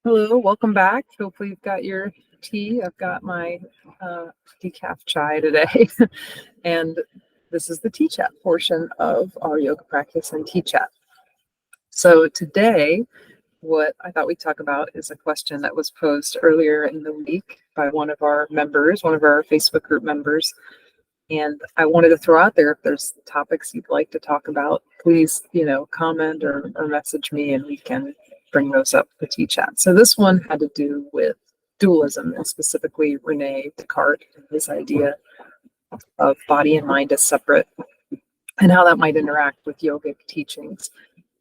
Hello, welcome back. Hopefully you've got your tea. I've got my decaf chai today. And this is the tea chat portion of our yoga practice and tea chat. So today, what I thought we'd talk about is a question that was posed earlier in the week by one of our members, one of our Facebook group members. And I wanted to throw out there, if there's topics you'd like to talk about, please, comment or message me and we can bring those up for tea chat. So this one had to do with dualism, and specifically Rene Descartes and his idea of body and mind as separate and how that might interact with yogic teachings.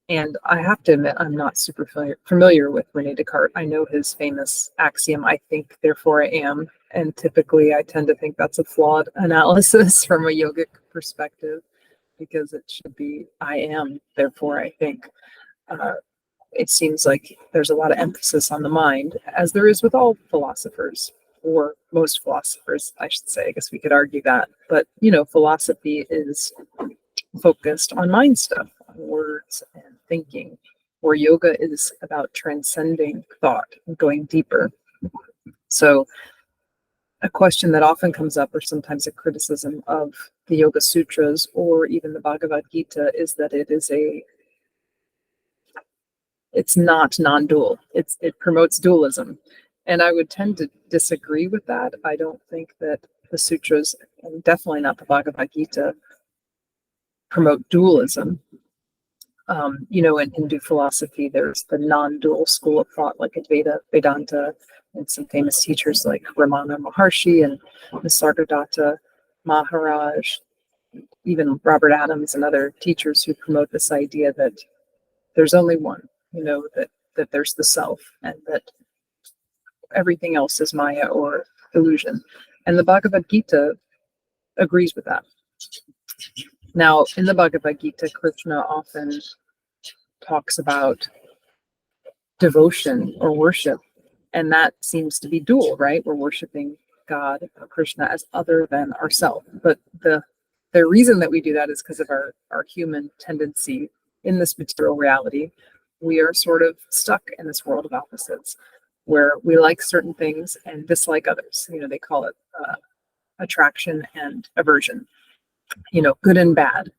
And I have to admit, I'm not super familiar with Rene Descartes. I know his famous axiom, I think, therefore I am. And typically I tend to think that's a flawed analysis from a yogic perspective, because it should be I am, therefore I think. It seems like there's a lot of emphasis on the mind, as there is with all philosophers, or most philosophers, I should say. I guess we could argue that. But, philosophy is focused on mind stuff, on words and thinking, where yoga is about transcending thought and going deeper. So a question that often comes up, or sometimes a criticism of the Yoga Sutras or even the Bhagavad Gita, is that it's not non-dual. It promotes dualism. And I would tend to disagree with that. I don't think that the sutras, and definitely not the Bhagavad Gita, promote dualism. In Hindu philosophy, there's the non-dual school of thought, like Advaita, Vedanta, and some famous teachers like Ramana Maharshi and Nisargadatta Maharaj, even Robert Adams and other teachers who promote this idea that there's only one, that there's the self, and that everything else is Maya or illusion. And the Bhagavad Gita agrees with that. Now, in the Bhagavad Gita, Krishna often talks about devotion or worship, and that seems to be dual, right? We're worshiping God or Krishna as other than ourselves. But the reason that we do that is because of our human tendency in this material reality. We are sort of stuck in this world of opposites, where we like certain things and dislike others. They call it attraction and aversion. Good and bad,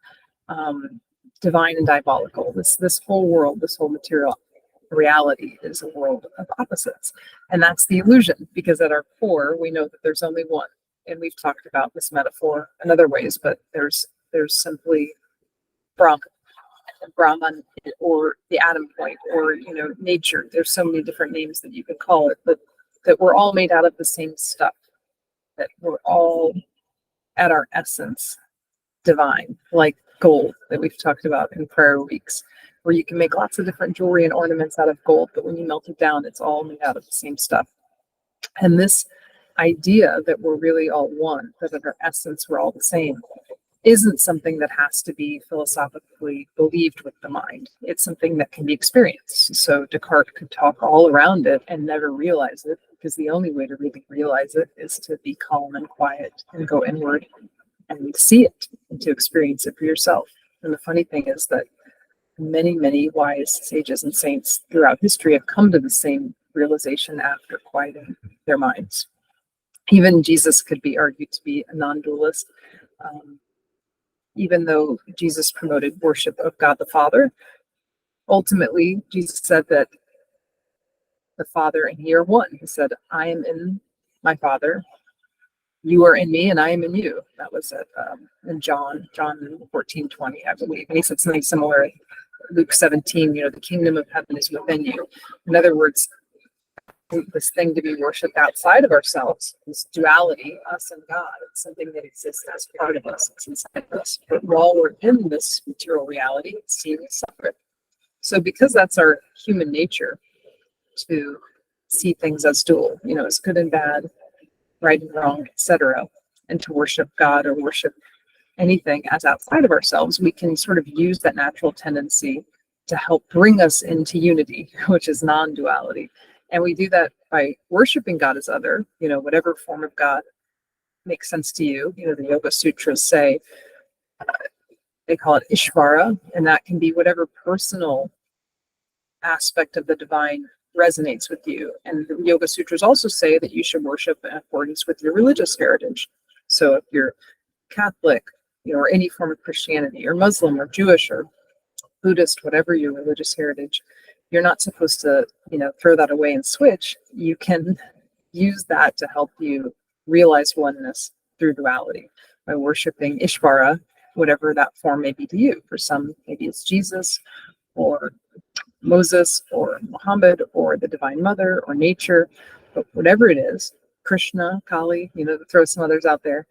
divine and diabolical. This whole world, this whole material reality is a world of opposites. And that's the illusion, because at our core, we know that there's only one. And we've talked about this metaphor in other ways, but there's simply Brahman, or the atom point, or, nature. There's so many different names that you could call it, but that we're all made out of the same stuff, that we're all at our essence divine, like gold that we've talked about in prior weeks, where you can make lots of different jewelry and ornaments out of gold, but when you melt it down, it's all made out of the same stuff. And this idea that we're really all one, that at our essence we're all the same, isn't something that has to be philosophically believed with the mind. It's something that can be experienced. So Descartes could talk all around it and never realize it, because the only way to really realize it is to be calm and quiet and go inward and see it and to experience it for yourself. And the funny thing is that many, many wise sages and saints throughout history have come to the same realization after quieting their minds. Even Jesus could be argued to be a non-dualist. Even though Jesus promoted worship of God the Father, ultimately Jesus said that the Father and He are one. He said, I am in my Father, you are in me, and I am in you. That was in John 14:20, I believe. And he said something similar in Luke 17, the kingdom of heaven is within you. In other words, this thing to be worshipped outside of ourselves, this duality, us and God, it's something that exists as part of us, it's inside of us. But while we're in this material reality, it's seen as separate. So because that's our human nature, to see things as dual, as good and bad, right and wrong, etc., and to worship God or worship anything as outside of ourselves, we can sort of use that natural tendency to help bring us into unity, which is non-duality. And we do that by worshiping God as other, whatever form of God makes sense to you. The Yoga Sutras say, they call it Ishvara, and that can be whatever personal aspect of the divine resonates with you. And the Yoga Sutras also say that you should worship in accordance with your religious heritage. So if you're Catholic, or any form of Christianity, or Muslim, or Jewish, or Buddhist, whatever your religious heritage, you're not supposed to, throw that away and switch. You can use that to help you realize oneness through duality by worshiping Ishvara, whatever that form may be to you. For some, maybe it's Jesus, or Moses, or Muhammad, or the Divine Mother, or nature, but whatever it is, Krishna, Kali, throw some others out there,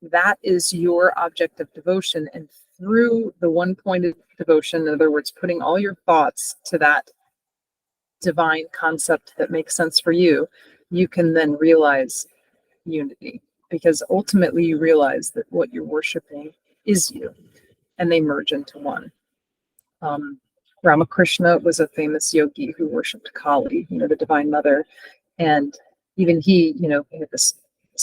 that is your object of devotion. And through the one-pointed devotion, in other words, putting all your thoughts to that divine concept that makes sense for you, you can then realize unity, because ultimately you realize that what you're worshiping is you, and they merge into one. Ramakrishna was a famous yogi who worshipped Kali, the Divine Mother, and even he had this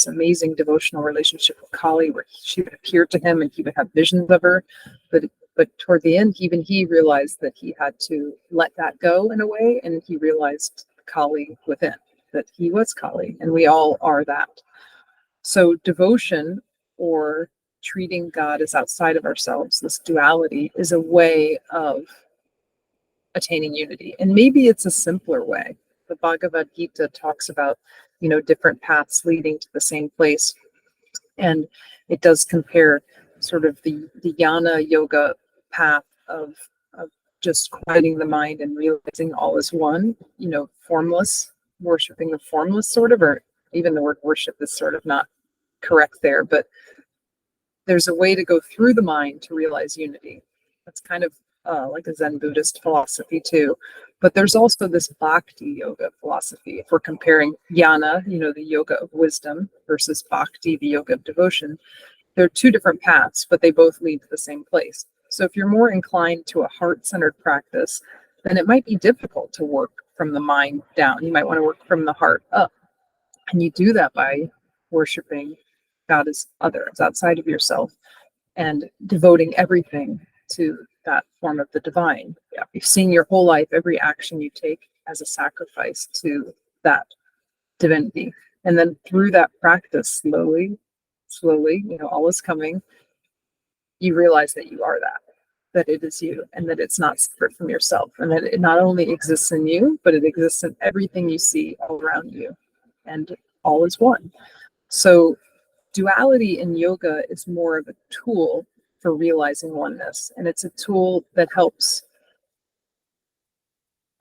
amazing devotional relationship with Kali, where she would appear to him and he would have visions of her, but toward the end, even he realized that he had to let that go in a way, and he realized Kali within, that he was Kali, and we all are that. So devotion, or treating God as outside of ourselves, this duality, is a way of attaining unity. And maybe it's a simpler way. The Bhagavad Gita talks about, different paths leading to the same place. And it does compare sort of the jnana yoga path of just quieting the mind and realizing all is one, formless, worshiping the formless sort of, or even the word worship is sort of not correct there, but there's a way to go through the mind to realize unity. That's kind of like a Zen Buddhist philosophy too. But there's also this bhakti yoga philosophy. If we're comparing jnana, the yoga of wisdom, versus bhakti, the yoga of devotion, they're two different paths, but they both lead to the same place. So if you're more inclined to a heart-centered practice, then it might be difficult to work from the mind down. You might want to work from the heart up. And you do that by worshiping God as other, as outside of yourself, and devoting everything to that form of the divine. Yeah. You've seen your whole life, every action you take, as a sacrifice to that divinity. And then through that practice, slowly, all is coming, you realize that you are that it is you, and that it's not separate from yourself, and that it not only exists in you, but it exists in everything you see all around you, and all is one. So duality in yoga is more of a tool for realizing oneness, and it's a tool that helps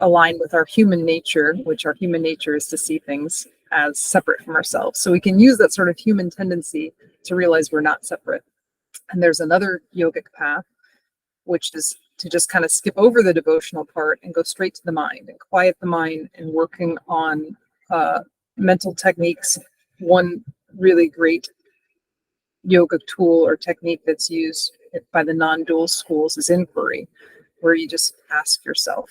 align with our human nature, which our human nature is to see things as separate from ourselves. So we can use that sort of human tendency to realize we're not separate. And there's another yogic path, which is to just kind of skip over the devotional part and go straight to the mind and quiet the mind, and working on mental techniques. One really great yoga tool or technique that's used by the non-dual schools is inquiry, where you just ask yourself,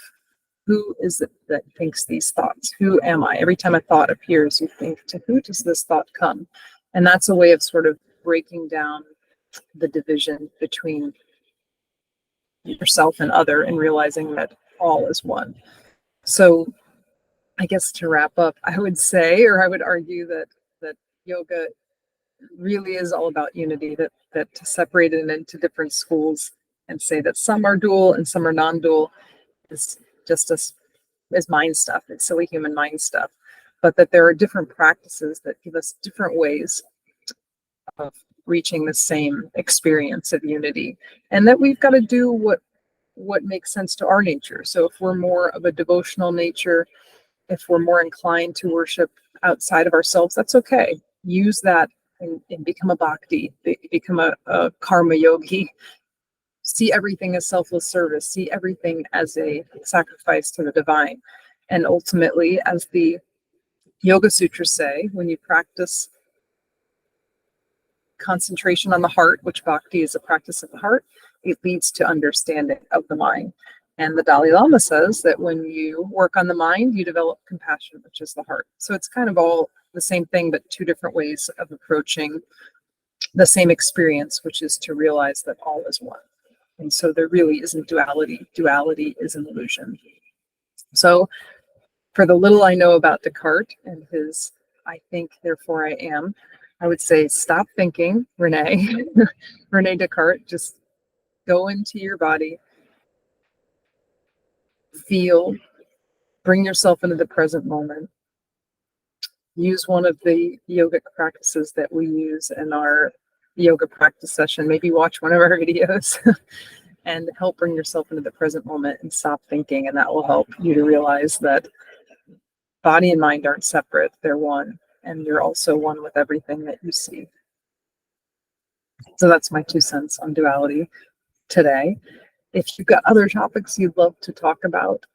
who is it that thinks these thoughts? Who am I? Every time a thought appears, you think, to who does this thought come? And that's a way of sort of breaking down the division between yourself and other, and realizing that all is one. So I guess to wrap up, I would say, or I would argue, that yoga really is all about unity, that to separate it into different schools and say that some are dual and some are non-dual is just as mind stuff. It's silly human mind stuff. But that there are different practices that give us different ways of reaching the same experience of unity, and that we've got to do what makes sense to our nature. So if we're more of a devotional nature, if we're more inclined to worship outside of ourselves, that's okay. Use that and become a bhakti, become a karma yogi. See everything as selfless service. See everything as a sacrifice to the divine. And ultimately, as the Yoga Sutras say, when you practice concentration on the heart, which bhakti is a practice of the heart, it leads to understanding of the mind. And the Dalai Lama says that when you work on the mind, you develop compassion, which is the heart. So it's kind of all the same thing, but two different ways of approaching the same experience, which is to realize that all is one. And so there really isn't duality. Duality is an illusion. So For the little I know about Descartes and his I think, therefore I am, I would say stop thinking, Rene. Rene Descartes, just go into your body, feel, bring yourself into the present moment. Use one of the yogic practices that we use in our yoga practice session. Maybe watch one of our videos and help bring yourself into the present moment and stop thinking. And that will help you to realize that body and mind aren't separate, they're one. And you're also one with everything that you see. So that's my 2 cents on duality today. If you've got other topics you'd love to talk about,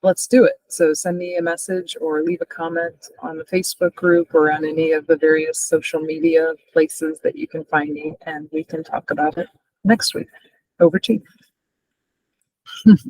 let's do it. So send me a message or leave a comment on the Facebook group or on any of the various social media places that you can find me, and we can talk about it next week. Over to you.